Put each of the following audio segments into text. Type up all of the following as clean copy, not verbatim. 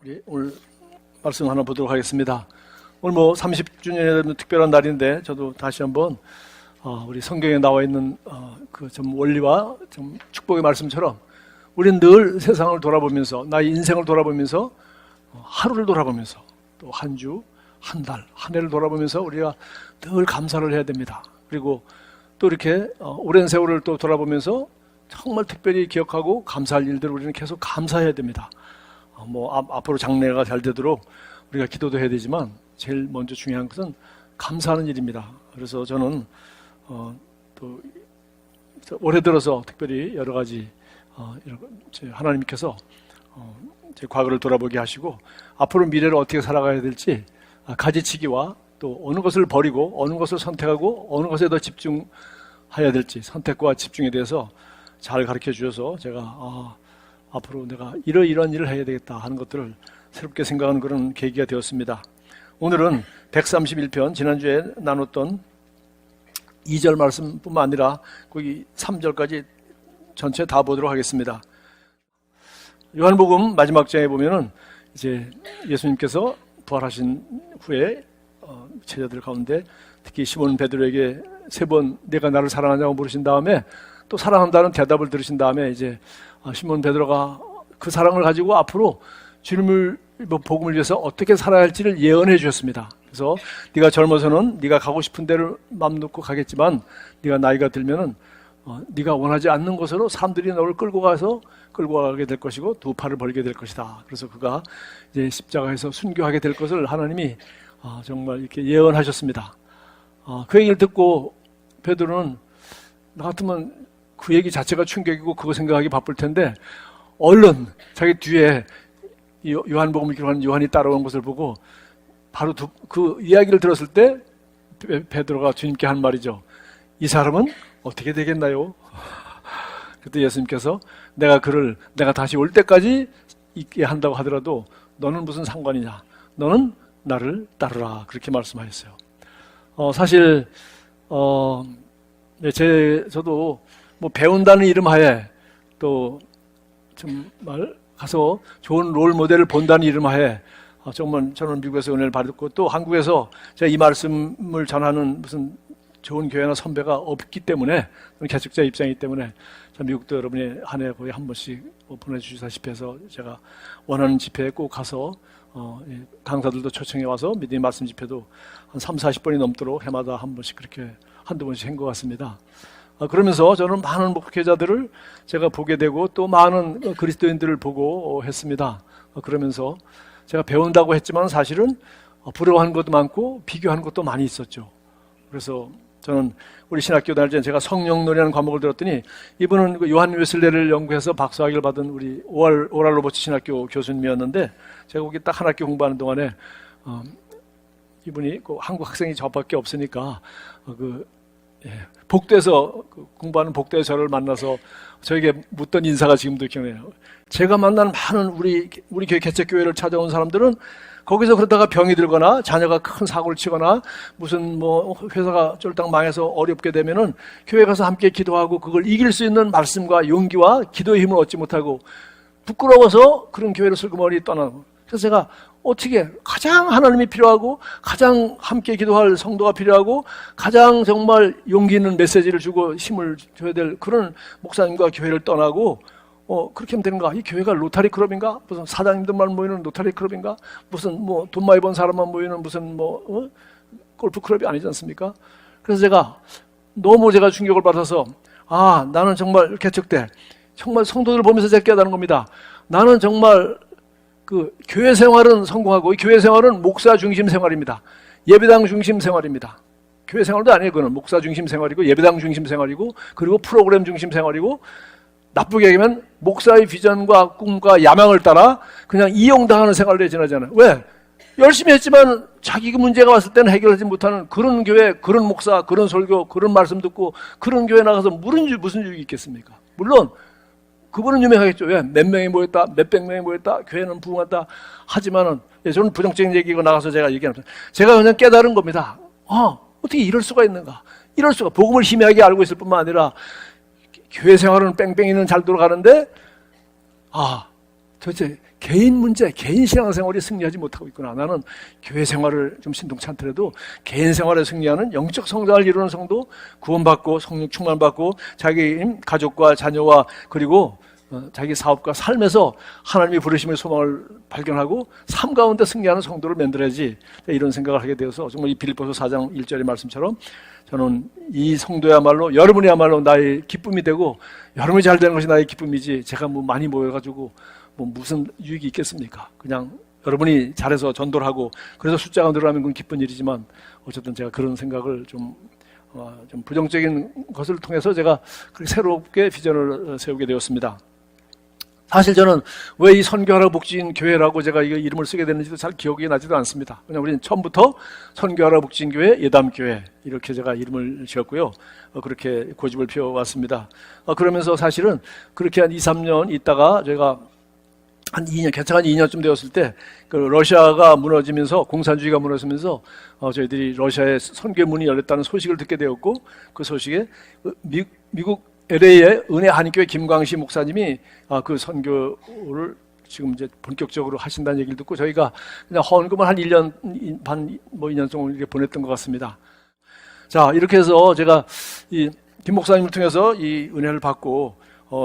우리 오늘 말씀 하나 보도록 하겠습니다. 오늘 30주년의 특별한 날인데 저도 다시 한번 우리 성경에 나와 있는 그 좀 원리와 좀 축복의 말씀처럼 우리는 늘 세상을 돌아보면서 나의 인생을 돌아보면서 하루를 돌아보면서 또 한 주, 한 달, 한 해를 돌아보면서 우리가 늘 감사를 해야 됩니다. 그리고 또 이렇게 오랜 세월을 또 돌아보면서 정말 특별히 기억하고 감사할 일들을 우리는 계속 감사해야 됩니다. 앞으로 장래가 잘 되도록 우리가 기도도 해야 되지만 제일 먼저 중요한 것은 감사하는 일입니다. 그래서 저는 또 올해 들어서 특별히 여러 가지 하나님께서 제 과거를 돌아보게 하시고 앞으로 미래를 어떻게 살아가야 될지 가지치기와 또 어느 것을 버리고 어느 것을 선택하고 어느 것에 더 집중해야 될지 선택과 집중에 대해서 잘 가르쳐 주셔서 제가 앞으로 내가 이러이러한 일을 해야 되겠다 하는 것들을 새롭게 생각하는 그런 계기가 되었습니다. 오늘은 131편 지난주에 나눴던 2절 말씀뿐만 아니라 거기 3절까지 전체 다 보도록 하겠습니다. 요한복음 마지막 장에 보면은 이제 예수님께서 부활하신 후에 제자들 가운데 특히 시몬 베드로에게 3번 내가 나를 사랑하냐고 물으신 다음에 또 사랑한다는 대답을 들으신 다음에 이제 시몬 베드로가 그 사랑을 가지고 앞으로 주님을 복음을 위해서 어떻게 살아야 할지를 예언해 주셨습니다. 그래서 네가 젊어서는 네가 가고 싶은 데를 맘 놓고 가겠지만 네가 나이가 들면은 네가 원하지 않는 곳으로 사람들이 너를 끌고 가게 될 것이고 두 팔을 벌게 될 것이다. 그래서 그가 이제 십자가에서 순교하게 될 것을 하나님이 정말 이렇게 예언하셨습니다. 그 얘기를 듣고 베드로는 나 같으면 그 얘기 자체가 충격이고 그거 생각하기 바쁠 텐데 얼른 자기 뒤에 요한복음을 기록하는 요한이 따라온 것을 보고 바로 그 이야기를 들었을 때 베드로가 주님께 한 말이죠. 이 사람은 어떻게 되겠나요? 그때 예수님께서 내가 다시 올 때까지 있게 한다고 하더라도 너는 무슨 상관이냐? 너는 나를 따르라. 그렇게 말씀하셨어요. 사실 저도 배운다는 이름 하에 또 정말 가서 좋은 롤 모델을 본다는 이름 하에 정말 저는 미국에서 은혜를 받았고 또 한국에서 제가 이 말씀을 전하는 무슨 좋은 교회나 선배가 없기 때문에 개척자 입장이기 때문에 미국도 여러분이 한 해 거의 한 번씩 보내주시다시피 해서 제가 원하는 집회에 꼭 가서 강사들도 초청해 와서 믿음의 말씀 집회도 한 30-40번이 넘도록 해마다 한 번씩 그렇게 한두 번씩 한 것 같습니다. 그러면서 저는 많은 목회자들을 제가 보게 되고 또 많은 그리스도인들을 보고 했습니다. 그러면서 제가 배운다고 했지만 사실은 부러워하는 것도 많고 비교하는 것도 많이 있었죠. 그래서 저는 우리 신학교 다닐 때 제가 성령놀이라는 과목을 들었더니 이분은 요한 웨슬레를 연구해서 박사학위를 받은 우리 오랄 로버츠 신학교 교수님이었는데 제가 거기 딱 한 학기 공부하는 동안에 이분이 한국 학생이 저밖에 없으니까 복도에서 공부하는 복도에 저를 만나서 저에게 묻던 인사가 지금도 기억나요. 제가 만난 많은 우리 교회 개척교회를 찾아온 사람들은 거기서 그러다가 병이 들거나 자녀가 큰 사고를 치거나 무슨 회사가 쫄딱 망해서 어렵게 되면은 교회 가서 함께 기도하고 그걸 이길 수 있는 말씀과 용기와 기도의 힘을 얻지 못하고 부끄러워서 그런 교회를 슬그머니 떠나고 그래서 제가 어떻게 가장 하나님이 필요하고 가장 함께 기도할 성도가 필요하고 가장 정말 용기 있는 메시지를 주고 힘을 줘야 될 그런 목사님과 교회를 떠나고 그렇게 하면 되는가? 이 교회가 로타리 클럽인가? 무슨 사장님들만 모이는 로타리 클럽인가? 무슨 돈 많이 번 사람만 모이는 무슨 골프 클럽이 아니지 않습니까? 그래서 제가 너무 충격을 받아서 나는 정말 개척 때 정말 성도들을 보면서 제가 깨달은 겁니다. 나는 정말 교회 생활은 성공하고 이 교회 생활은 목사 중심 생활입니다. 예배당 중심 생활입니다. 교회 생활도 아니에요. 그거는 목사 중심 생활이고 예배당 중심 생활이고 그리고 프로그램 중심 생활이고 나쁘게 얘기하면 목사의 비전과 꿈과 야망을 따라 그냥 이용당하는 생활에 지나잖아요. 왜? 열심히 했지만 자기가 문제가 왔을 때는 해결하지 못하는 그런 교회, 그런 목사, 그런 설교, 그런 말씀 듣고 그런 교회 나가서 무슨 유익이 있겠습니까? 물론 그분은 유명하겠죠. 왜? 몇 명이 모였다, 몇백 명이 모였다, 교회는 부흥한다 하지만은 저는 부정적인 얘기가 나가서 제가 얘기합니다. 제가 그냥 깨달은 겁니다. 어떻게 이럴 수가 있는가? 이럴 수가. 복음을 희미하게 알고 있을 뿐만 아니라 교회 생활은 뺑뺑이는 잘 돌아가는데 도대체 개인 문제, 개인 신앙생활이 승리하지 못하고 있구나. 나는 교회 생활을 좀 신통치 않더라도 개인 생활에 승리하는 영적 성장을 이루는 성도, 구원받고 성령 충만받고 자기 가족과 자녀와 그리고 자기 사업과 삶에서 하나님의 부르심의 소망을 발견하고 삶 가운데 승리하는 성도를 만들어야지, 이런 생각을 하게 되어서 정말 이 빌립보서 4장 1절의 말씀처럼 저는 이 성도야말로 여러분이야말로 나의 기쁨이 되고 여러분이 잘 되는 것이 나의 기쁨이지, 제가 뭐 많이 모여가지고 뭐 무슨 유익이 있겠습니까? 그냥 여러분이 잘해서 전도를 하고 그래서 숫자가 늘어나면 그건 기쁜 일이지만, 어쨌든 제가 그런 생각을 좀 부정적인 것을 통해서 제가 그렇게 새롭게 비전을 세우게 되었습니다. 사실 저는 왜 이 선교하라 복지인 교회라고 제가 이 이름을 쓰게 됐는지도 잘 기억이 나지도 않습니다. 그냥 우리는 처음부터 선교하라 복지인 교회, 예담교회 이렇게 제가 이름을 지었고요. 그렇게 고집을 피워왔습니다. 그러면서 사실은 그렇게 한 2, 3년 있다가 제가 한 2년, 개척 한 2년쯤 되었을 때, 그 러시아가 무너지면서, 공산주의가 무너지면서, 저희들이 러시아에 선교문이 열렸다는 소식을 듣게 되었고, 그 소식에 미국 LA의 은혜 한인교회 김광시 목사님이 그 선교를 지금 이제 본격적으로 하신다는 얘기를 듣고 저희가 그냥 헌금을 한 1년 반, 2년 정도 이렇게 보냈던 것 같습니다. 자, 이렇게 해서 제가 이 김 목사님을 통해서 이 은혜를 받고,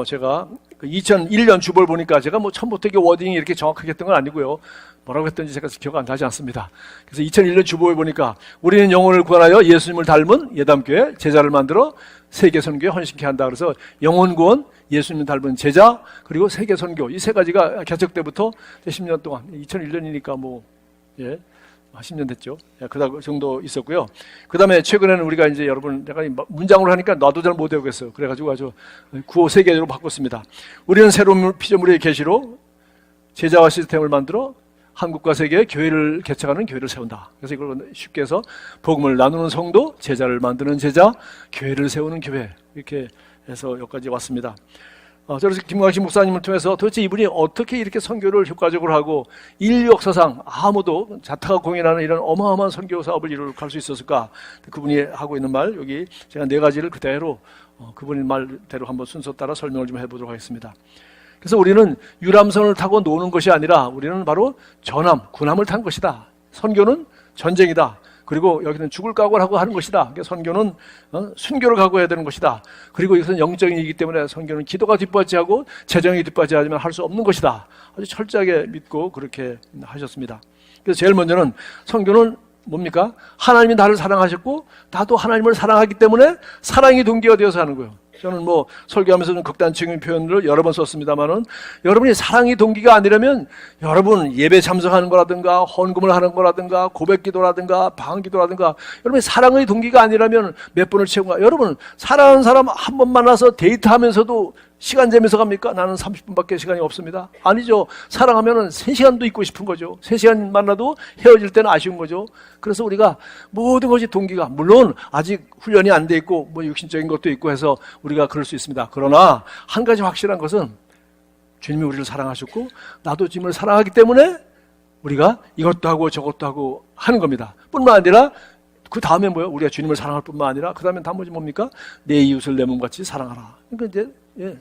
제가 2001년 주보를 보니까 제가 뭐 처음부터 이게 워딩이 이렇게 정확하게 했던 건 아니고요. 뭐라고 했던지 제가 기억 안 나지 않습니다. 그래서 2001년 주보에 보니까 우리는 영혼을 구원하여 예수님을 닮은 예담교회 제자를 만들어 세계 선교에 헌신케 한다. 그래서 영혼 구원, 예수님을 닮은 제자, 그리고 세계 선교, 이 세 가지가 개척 때부터 10년 동안, 2001년이니까 뭐 10년 됐죠. 그 정도 있었고요. 그 다음에 최근에는 우리가 이제 여러분, 내가 문장으로 하니까 나도 잘 못 외우겠어요. 그래가지고 아주 구호 3개로 바꿨습니다. 우리는 새로운 피조물의 계시로 제자화 시스템을 만들어 한국과 세계에 교회를 개척하는 교회를 세운다. 그래서 이걸 쉽게 해서 복음을 나누는 성도, 제자를 만드는 제자, 교회를 세우는 교회, 이렇게 해서 여기까지 왔습니다. 그래서 김광식 목사님을 통해서 도대체 이분이 어떻게 이렇게 선교를 효과적으로 하고 인류 역사상 아무도 자타가 공인하는 이런 어마어마한 선교 사업을 이룩할 수 있었을까? 그분이 하고 있는 말, 여기 제가 4가지를 그대로 그분의 말대로 한번 순서 따라 설명을 좀 해보도록 하겠습니다. 그래서 우리는 유람선을 타고 노는 것이 아니라 우리는 바로 전함, 군함을 탄 것이다. 선교는 전쟁이다. 그리고 여기는 죽을 각오를 하고 하는 것이다. 그러니까 선교는 순교를 각오해야 되는 것이다. 그리고 이것은 영적인 일이기 때문에 선교는 기도가 뒷받침하고 재정이 뒷받침하지만 할 수 없는 것이다. 아주 철저하게 믿고 그렇게 하셨습니다. 그래서 제일 먼저는 선교는 뭡니까? 하나님이 나를 사랑하셨고 나도 하나님을 사랑하기 때문에 사랑이 동기가 되어서 하는 거예요. 저는 뭐 설교하면서 좀 극단적인 표현을 여러 번 썼습니다만은, 여러분이 사랑이 동기가 아니라면 여러분 예배 참석하는 거라든가 헌금을 하는 거라든가 고백기도라든가 방언기도라든가, 여러분이 사랑의 동기가 아니라면 몇 번을 채우가? 여러분 사랑하는 사람 한 번 만나서 데이트하면서도 시간 재면서 갑니까? 나는 30분밖에 시간이 없습니다. 아니죠. 사랑하면은 3시간도 있고 싶은 거죠. 3시간 만나도 헤어질 때는 아쉬운 거죠. 그래서 우리가 모든 것이 동기가, 물론 아직 훈련이 안 돼 있고 뭐 육신적인 것도 있고 해서 우리가 그럴 수 있습니다. 그러나 한 가지 확실한 것은 주님이 우리를 사랑하셨고 나도 주님을 사랑하기 때문에 우리가 이것도 하고 저것도 하고 하는 겁니다. 뿐만 아니라 그 다음에 뭐예요? 우리가 주님을 사랑할 뿐만 아니라 그 다음에 나머지 뭡니까? 내 이웃을 내 몸같이 사랑하라. 그러니까 이제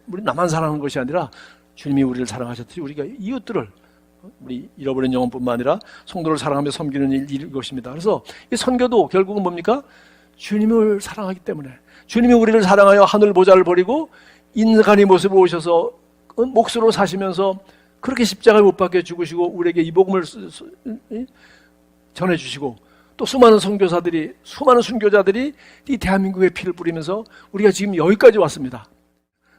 우리 나만 사랑하는 것이 아니라 주님이 우리를 사랑하셨듯이 우리가 이웃들을, 우리 잃어버린 영혼뿐만 아니라 성도를 사랑하며 섬기는 일일 것입니다. 그래서 이 선교도 결국은 뭡니까? 주님을 사랑하기 때문에, 주님이 우리를 사랑하여 하늘 보좌를 버리고 인간의 모습으로 오셔서 몫으로 사시면서 그렇게 십자가에 못 박혀 죽으시고 우리에게 이 복음을 전해주시고, 또 수많은 선교사들이, 수많은 순교자들이 이 대한민국에 피를 뿌리면서 우리가 지금 여기까지 왔습니다.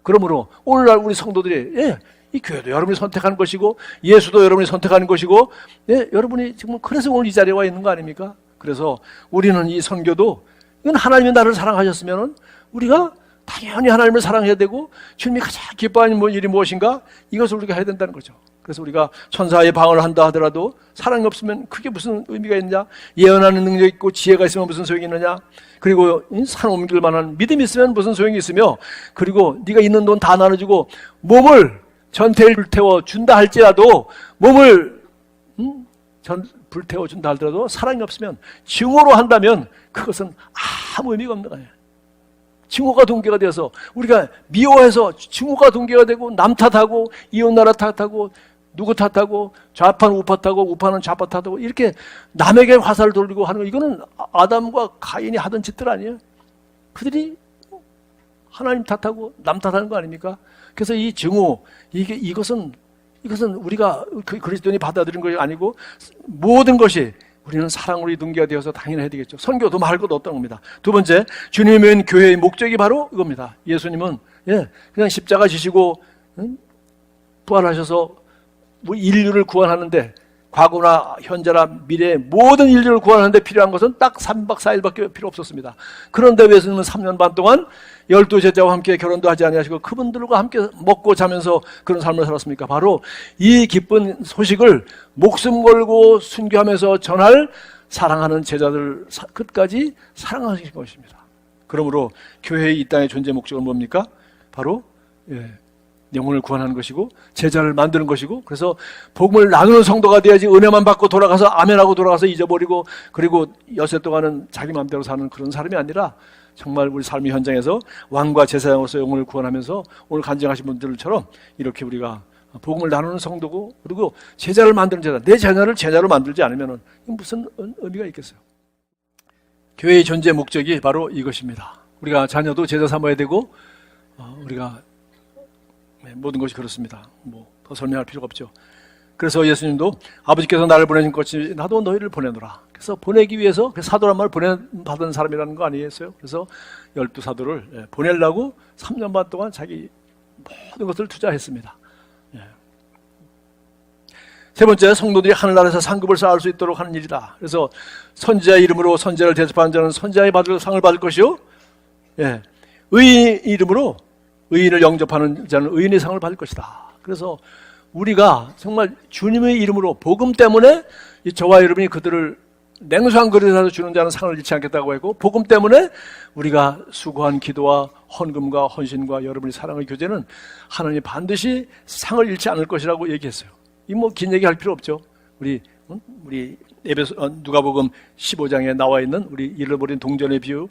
그러므로 오늘날 우리 성도들이 이 교회도 여러분이 선택하는 것이고 예수도 여러분이 선택하는 것이고, 여러분이 지금 그래서 오늘 이 자리에 와 있는 거 아닙니까? 그래서 우리는 이 선교도, 이건 하나님이 나를 사랑하셨으면 우리가 당연히 하나님을 사랑해야 되고 주님이 가장 기뻐하는 일이 무엇인가? 이것을 우리가 해야 된다는 거죠. 그래서 우리가 천사의 방언을 한다 하더라도 사랑이 없으면 그게 무슨 의미가 있느냐? 예언하는 능력이 있고 지혜가 있으면 무슨 소용이 있느냐? 그리고 산 옮길 만한 믿음이 있으면 무슨 소용이 있으며, 그리고 네가 있는 돈 다 나눠주고 몸을 전태일 불태워 준다 할지라도, 몸을 불태워 준다 하더라도 사랑이 없으면, 증오로 한다면 그것은 아무 의미가 없는 거예요. 증오가 동기가 되어서 우리가 미워해서 증오가 동기가 되고 남 탓하고 이웃나라 탓하고 누구 탓하고 좌파는 우파 탓하고 우파는 좌파 탓하고 이렇게 남에게 화살을 돌리고 하는 거, 이거는 아담과 가인이 하던 짓들 아니에요? 그들이 하나님 탓하고 남 탓하는 거 아닙니까? 그래서 이 증오, 이것은 우리가 그리스도인이 받아들인 것이 아니고 모든 것이 우리는 사랑으로 이동기가 되어서 당연해야 되겠죠. 선교도 말 것도 없다는 겁니다. 두 번째, 주님은 교회의 목적이 바로 이겁니다. 예수님은 그냥 십자가 지시고 부활하셔서 인류를 구원하는데, 과거나 현재나 미래의 모든 인류를 구원하는데 필요한 것은 딱 3박 4일밖에 필요 없었습니다. 그런데 왜 예수님은 3년 반 동안 12제자와 함께 결혼도 하지 아니하시고 그분들과 함께 먹고 자면서 그런 삶을 살았습니까? 바로 이 기쁜 소식을 목숨 걸고 순교하면서 전할 사랑하는 제자들 끝까지 사랑하신 것입니다. 그러므로 교회의 이 땅의 존재 목적은 뭡니까? 바로 영혼을 구원하는 것이고 제자를 만드는 것이고, 그래서 복음을 나누는 성도가 돼야지 은혜만 받고 돌아가서 아멘하고 돌아가서 잊어버리고 그리고 여세 동안은 자기 마음대로 사는 그런 사람이 아니라 정말 우리 삶의 현장에서 왕과 제사장으로서 영혼을 구원하면서 오늘 간증하신 분들처럼 이렇게 우리가 복음을 나누는 성도고, 그리고 제자를 만드는 제자, 내 자녀를 제자로 만들지 않으면 무슨 의미가 있겠어요? 교회의 존재 목적이 바로 이것입니다. 우리가 자녀도 제자 삼아야 되고 우리가 모든 것이 그렇습니다. 더 설명할 필요가 없죠. 그래서 예수님도 아버지께서 나를 보내신 것이 나도 너희를 보내노라. 그래서 보내기 위해서 사도란 말을 받은 사람이라는 거 아니겠어요? 그래서 12사도를 보내려고 3년 반 동안 자기 모든 것을 투자했습니다. 세 번째, 성도들이 하늘나라에서 상급을 쌓을 수 있도록 하는 일이다. 그래서 선지자의 이름으로 선지자를 대접하는 자는 선지자의 상을 받을 것이요, 의인 이름으로 의인을 영접하는 자는 의인의 상을 받을 것이다. 그래서 우리가 정말 주님의 이름으로 복음 때문에 저와 여러분이 그들을 냉수한 그릇에서 주는 자는 상을 잃지 않겠다고 했고, 복음 때문에 우리가 수고한 기도와 헌금과 헌신과 여러분의 사랑의 교제는 하나님이 반드시 상을 잃지 않을 것이라고 얘기했어요. 이 긴 얘기 할 필요 없죠. 우리 누가복음 15장에 나와 있는 우리 잃어버린 동전의 비유,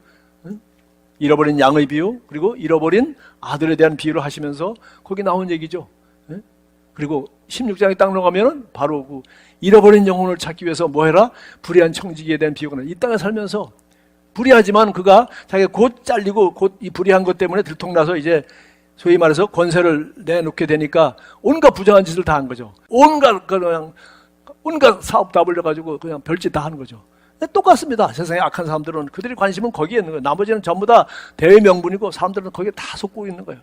잃어버린 양의 비유, 그리고 잃어버린 아들에 대한 비유를 하시면서 거기 나온 얘기죠. 그리고 16장에 딱 넘어가면은 바로 그 잃어버린 영혼을 찾기 위해서 뭐 해라? 불의한 청지기에 대한 비유가 나와요. 이 땅에 살면서 불의하지만 그가 자기가 곧 잘리고 곧 이 불의한 것 때문에 들통나서 이제 소위 말해서 권세를 내놓게 되니까 온갖 부정한 짓을 다 한 거죠. 온갖 사업 다 벌려가지고 그냥 별짓 다 하는 거죠. 똑같습니다. 세상에 악한 사람들은 그들의 관심은 거기에 있는 거예요. 나머지는 전부 다 대외 명분이고 사람들은 거기에 다 속고 있는 거예요.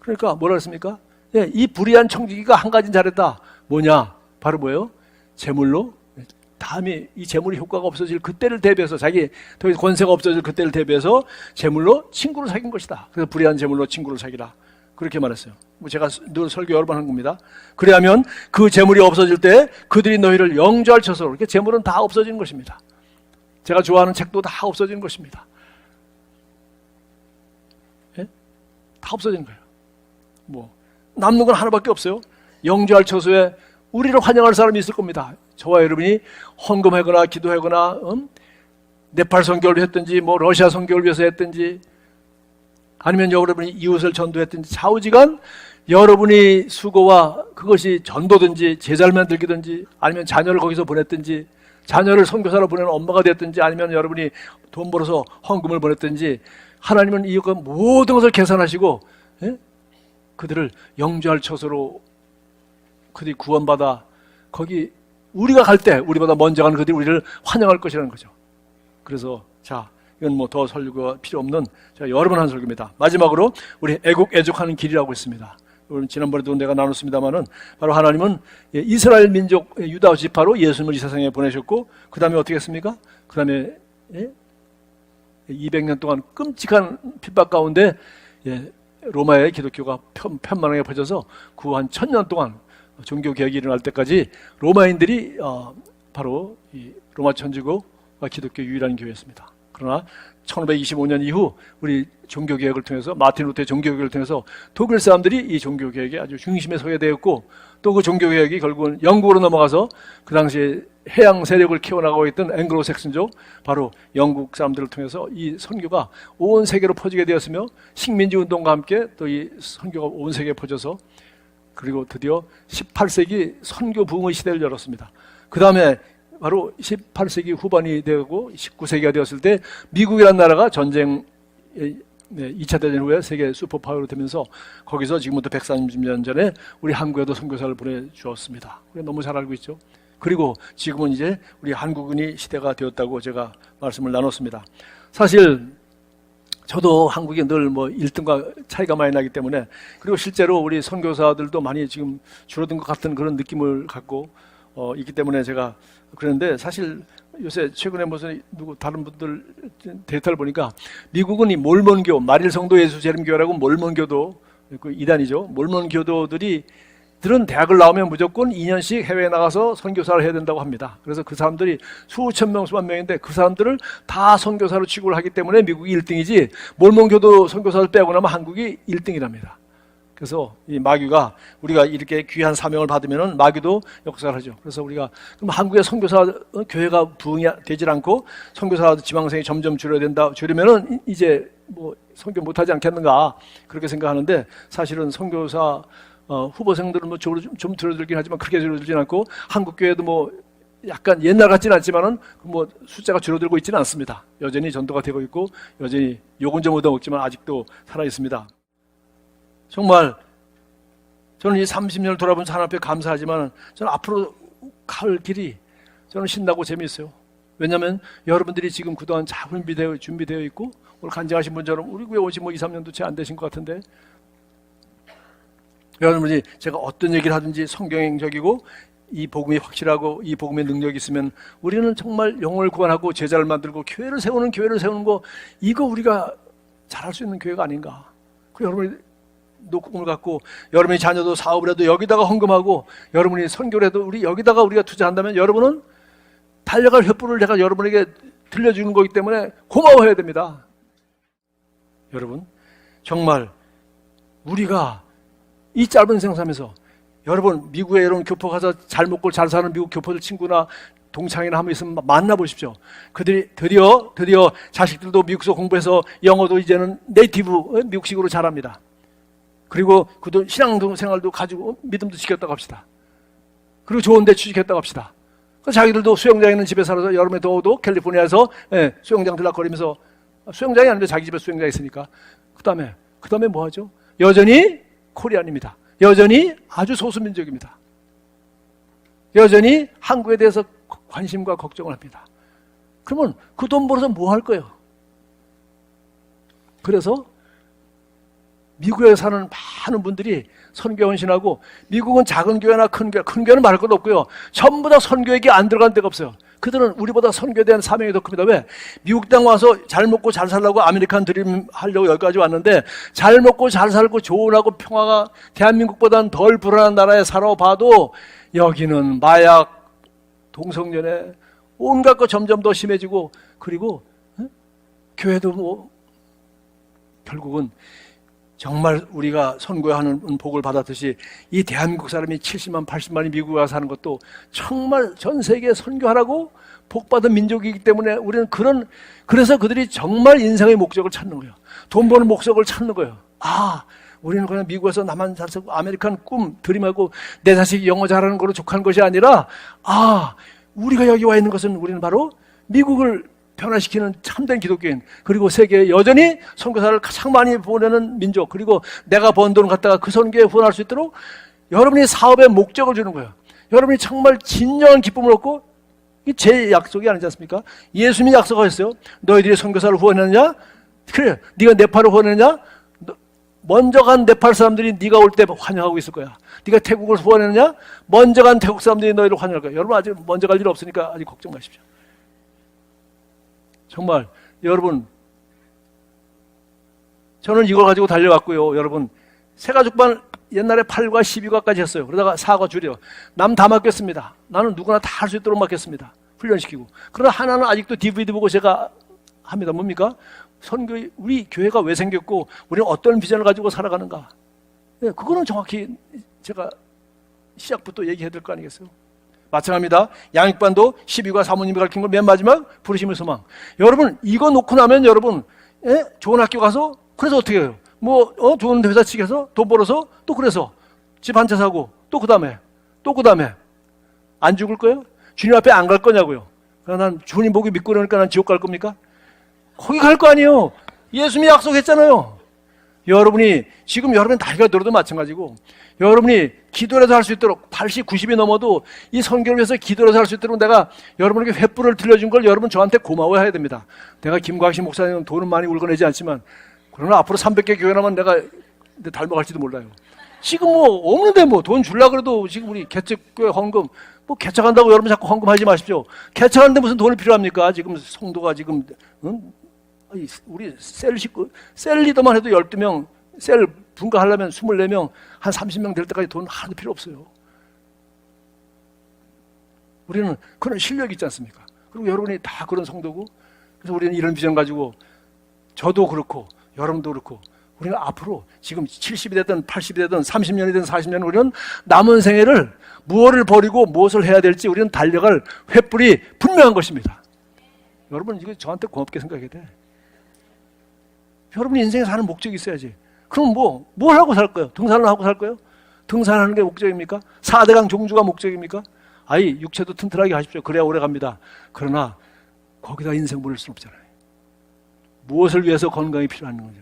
그러니까 뭐라 그랬습니까? 이 불의한 청지기가 한 가지는 잘했다. 뭐냐? 바로 뭐예요? 재물로 다음에 이 재물의 효과가 없어질 그때를 대비해서, 자기 더 이상 권세가 없어질 그때를 대비해서 재물로 친구를 사귄 것이다. 그래서 불의한 재물로 친구를 사귀라. 그렇게 말했어요. 제가 늘 설교 여러 번 한 겁니다. 그래야면 그 재물이 없어질 때 그들이 너희를 영저할 처소로, 이렇게 재물은 다 없어지는 것입니다. 제가 좋아하는 책도 다 없어지는 것입니다. 다 없어지는 거예요. 남는 건 하나밖에 없어요. 영저할 처소에 우리를 환영할 사람이 있을 겁니다. 저와 여러분이 헌금하거나 기도하거나 네팔 선교를 했든지 러시아 선교를 위해서 했든지 아니면 여러분이 이웃을 전도했든지 좌우지간 여러분이 수고와 그것이 전도든지 제자를 만들기든지 아니면 자녀를 거기서 보냈든지 자녀를 선교사로 보내는 엄마가 됐든지 아니면 여러분이 돈 벌어서 헌금을 보냈든지 하나님은 이 모든 것을 계산하시고 그들을 영주할 처소로 그들이 구원받아 거기 우리가 갈 때 우리보다 먼저 가는 그들이 우리를 환영할 것이라는 거죠. 그래서 이건 더 설교가 필요 없는 제가 여러 번 한 설교입니다. 마지막으로 우리 애국하는 길이라고 했습니다. 지난번에도 내가 나눴습니다만은 바로 하나님은 이스라엘 민족 유다 지파로 예수님을 이 세상에 보내셨고 그 다음에 어떻게 했습니까? 그 다음에 200년 동안 끔찍한 핍박 가운데 로마의 기독교가 편만하게 퍼져서 그 한 1000년 동안 종교개혁이 일어날 때까지 로마인들이 바로 이 로마 천주교가 기독교 유일한 교회였습니다. 그러나 1525년 이후 우리 종교개혁을 통해서 마틴 루터의 종교개혁을 통해서 독일 사람들이 이 종교개혁에 아주 중심에 서게 되었고 또 그 종교개혁이 결국은 영국으로 넘어가서 그 당시에 해양 세력을 키워나가고 있던 앵글로색슨족 바로 영국 사람들을 통해서 이 선교가 온 세계로 퍼지게 되었으며 식민지 운동과 함께 또 이 선교가 온 세계에 퍼져서 그리고 드디어 18세기 선교 부흥의 시대를 열었습니다. 그 다음에 바로 18세기 후반이 되고 19세기가 되었을 때 미국이라는 나라가 전쟁 2차 대전 후에 세계 슈퍼파워로 되면서 거기서 지금부터 130년 전에 우리 한국에도 선교사를 보내주었습니다. 너무 잘 알고 있죠. 그리고 지금은 이제 우리 한국인이 시대가 되었다고 제가 말씀을 나눴습니다. 사실 저도 한국이 늘 1등과 차이가 많이 나기 때문에, 그리고 실제로 우리 선교사들도 많이 지금 줄어든 것 같은 그런 느낌을 갖고 있기 때문에 제가 그런데, 사실 요새 최근에 무슨 다른 분들 데이터를 보니까 미국은 이 몰몬교, 마릴성도 예수재림교회라고 몰몬교도 그 이단이죠. 몰몬교도들이 들은 대학을 나오면 무조건 2년씩 해외에 나가서 선교사를 해야 된다고 합니다. 그래서 그 사람들이 수천 명, 수만 명인데 그 사람들을 다 선교사로 취급을 하기 때문에 미국이 1등이지, 몰몬교도 선교사를 빼고 나면 한국이 1등이랍니다. 그래서 이 마귀가, 우리가 이렇게 귀한 사명을 받으면은 마귀도 역사를 하죠. 그래서 우리가 그럼 한국의 선교사 교회가 부흥이 되질 않고 선교사 지망생이 점점 줄으면은 이제 선교 못하지 않겠는가, 그렇게 생각하는데, 사실은 선교사 후보생들은 좀 줄어들긴 하지만 그렇게 줄어들진 않고, 한국 교회도 약간 옛날 같지는 않지만은 숫자가 줄어들고 있지는 않습니다. 여전히 전도가 되고 있고 여전히 욕은 좀 얻어먹지만 아직도 살아 있습니다. 정말 저는 이 30년을 돌아본 하나님 앞에 감사하지만, 저는 앞으로 갈 길이 저는 신나고 재미있어요. 왜냐하면 여러분들이 지금 그동안 잘 준비되어 있고, 오늘 간증하신 분처럼 우리 교회 오신 2, 3년도 채 안 되신 것 같은데, 여러분이 제가 어떤 얘기를 하든지 성경적이고 이 복음이 확실하고 이 복음의 능력이 있으면 우리는 정말 영혼을 구원하고 제자를 만들고 교회를 세우는 거, 이거 우리가 잘할 수 있는 교회가 아닌가. 그리고 여러분이 녹음을 갖고 여러분의 자녀도 사업을 해도 여기다가 헌금하고, 여러분이 선교를 해도 여기다가 우리가 투자한다면 여러분은 달려갈 횃불을 내가 여러분에게 들려주는 거기 때문에 고마워해야 됩니다. 여러분, 정말 우리가 이 짧은 생삼에서 여러분 미국에 이런 교포 가서 잘 먹고 잘 사는 미국 교포들 친구나 동창이나 한번 있으면 만나보십시오. 그들이 드디어 자식들도 미국에서 공부해서 영어도 이제는 네이티브 미국식으로 잘합니다. 그리고 그도 신앙생활도 가지고 믿음도 지켰다고 합시다. 그리고 좋은 데 취직했다고 합시다. 자기들도 수영장에 있는 집에 살아서 여름에 더워도 캘리포니아에서 수영장 들락거리면서, 수영장이 아닌데 자기 집에 수영장이 있으니까. 그 다음에 뭐 하죠? 여전히 코리안입니다. 여전히 아주 소수민족입니다. 여전히 한국에 대해서 관심과 걱정을 합니다. 그러면 그 돈 벌어서 뭐 할 거예요? 그래서 미국에 사는 많은 분들이 선교 헌신하고, 미국은 작은 교회나 큰 교회는 말할 것도 없고요. 전부 다 선교에게 안 들어간 데가 없어요. 그들은 우리보다 선교에 대한 사명이 더 큽니다. 왜? 미국 땅 와서 잘 먹고 잘 살라고 아메리칸 드림 하려고 여기까지 왔는데, 잘 먹고 잘 살고 좋은하고 평화가 대한민국보다는 덜 불안한 나라에 살아봐도 여기는 마약, 동성연애, 온갖 거 점점 더 심해지고, 그리고 교회도 결국은 정말 우리가 선교하는 복을 받았듯이 이 대한민국 사람이 70만, 80만이 미국에 와서 사는 것도 정말 전 세계에 선교하라고 복받은 민족이기 때문에 우리는 그래서 그들이 정말 인생의 목적을 찾는 거예요. 돈 버는 목적을 찾는 거예요. 우리는 그냥 미국에서 나만 잘 살고 아메리칸 꿈, 드림하고 내 자식이 영어 잘하는 거로 족한 것이 아니라, 우리가 여기 와 있는 것은 우리는 바로 미국을 변화시키는 참된 기독교인, 그리고 세계에 여전히 선교사를 가장 많이 보내는 민족, 그리고 내가 번 돈을 갖다가 그 선교에 후원할 수 있도록 여러분이 사업의 목적을 주는 거예요. 여러분이 정말 진정한 기쁨을 얻고, 이게 제 약속이 아니지 않습니까? 예수님이 약속하셨어요. 너희들이 선교사를 후원했느냐? 그래, 네가 네팔을 후원했느냐? 먼저 간 네팔 사람들이 네가 올 때 환영하고 있을 거야. 네가 태국을 후원했느냐? 먼저 간 태국 사람들이 너희를 환영할 거야. 여러분 아직 먼저 갈 일 없으니까 아직 걱정 마십시오. 정말 여러분, 저는 이걸 가지고 달려왔고요. 여러분, 새가족반 옛날에 8과 12과까지 했어요. 그러다가 4과 줄여. 남 다 맡겼습니다. 나는 누구나 다 할 수 있도록 맡겼습니다. 훈련시키고. 그러나 하나는 아직도 DVD 보고 제가 합니다. 뭡니까? 우리 교회가 왜 생겼고 우리는 어떤 비전을 가지고 살아가는가. 그거는 정확히 제가 시작부터 얘기해야 될 거 아니겠어요? 마찬가지입니다. 양육반도 12과 사모님이 가르친 걸 맨 마지막 부르심의 소망. 여러분 이거 놓고 나면 여러분 좋은 학교 가서 그래서 어떻게 해요? 좋은 회사 측에서 돈 벌어서 또 그래서 집 한 채 사고 또 그 다음에 안 죽을 거예요? 주님 앞에 안 갈 거냐고요? 난 주님 보기 믿고 그러니까 난 지옥 갈 겁니까? 거기 갈 거 아니에요. 예수님이 약속했잖아요. 여러분이 지금 여러분 나이가 들어도 마찬가지고 여러분이 기도를 해서 할 수 있도록 80, 90이 넘어도 이 선교를 위해서 기도를 해서 할 수 있도록 내가 여러분에게 횃불을 들려준 걸 여러분 저한테 고마워해야 됩니다. 내가 김광식 목사님은 돈은 많이 울거내지 않지만 그러나 앞으로 300개 교회 나면 내가 닮아갈지도 몰라요. 지금 뭐 없는데 뭐 돈 주려고 그래도 지금 우리 개척교회 헌금 뭐 개척한다고 여러분 자꾸 헌금하지 마십시오. 개척하는데 무슨 돈이 필요합니까? 지금 성도가 지금 우리 셀 리더만 해도 12명, 셀 분가하려면 24명, 한 30명 될 때까지 돈 하나도 필요 없어요. 우리는 그런 실력이 있지 않습니까? 그리고 여러분이 다 그런 성도고, 그래서 우리는 이런 비전 가지고 저도 그렇고 여러분도 그렇고 우리는 앞으로 지금 70이 되든 80이 되든 30년이 되든 40년 우리는 남은 생애를 무엇을 버리고 무엇을 해야 될지 우리는 달려갈 횃불이 분명한 것입니다. 여러분 이거 저한테 고맙게 생각해야 돼. 여러분 인생에 사는 목적이 있어야지. 그럼 뭘 하고 살 거예요? 등산을 하고 살 거예요? 등산하는 게 목적입니까? 4대강 종주가 목적입니까? 아이 육체도 튼튼하게 하십시오. 그래야 오래 갑니다. 그러나 거기다 인생 보낼 수는 없잖아요. 무엇을 위해서 건강이 필요한 거죠?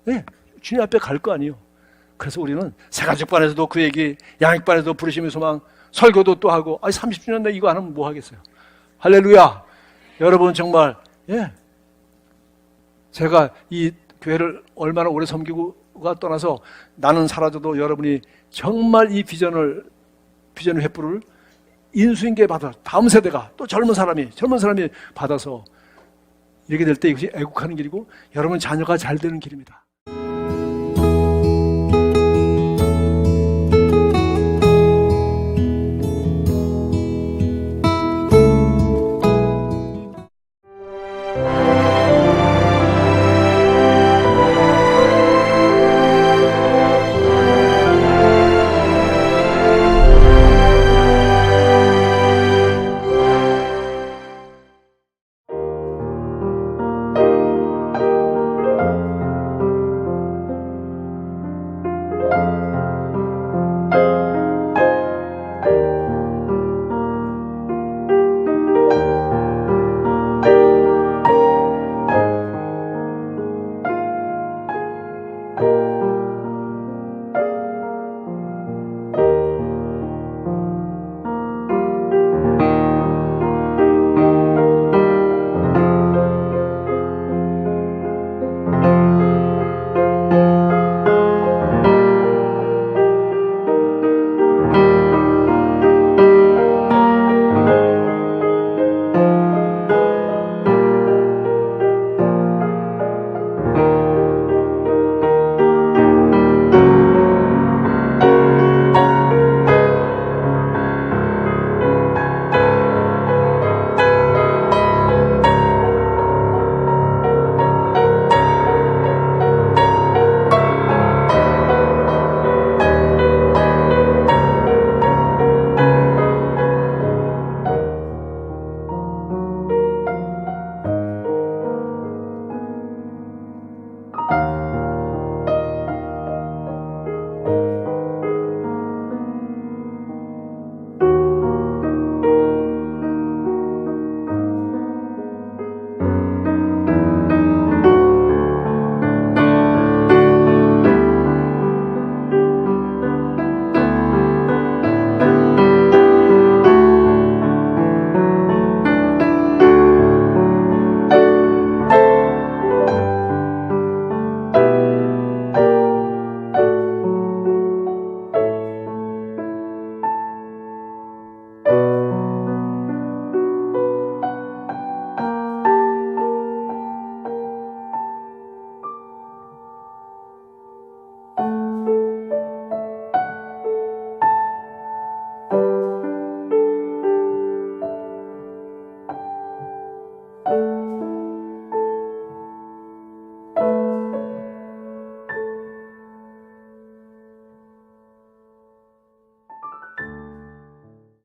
네, 주님 앞에 갈 거 아니에요. 그래서 우리는 새가족반에서도 그 얘기, 양육반에서도 부르심의 소망, 설교도 또 하고, 30주년 내 이거 안 하면 뭐 하겠어요? 할렐루야! 여러분 정말, 제가 이 교회를 얼마나 오래 섬기고가 떠나서 나는 사라져도 여러분이 정말 이 비전의 횃불을 인수인계 받아 다음 세대가 또 젊은 사람이 받아서 이렇게 될 때 이것이 애국하는 길이고 여러분 자녀가 잘 되는 길입니다.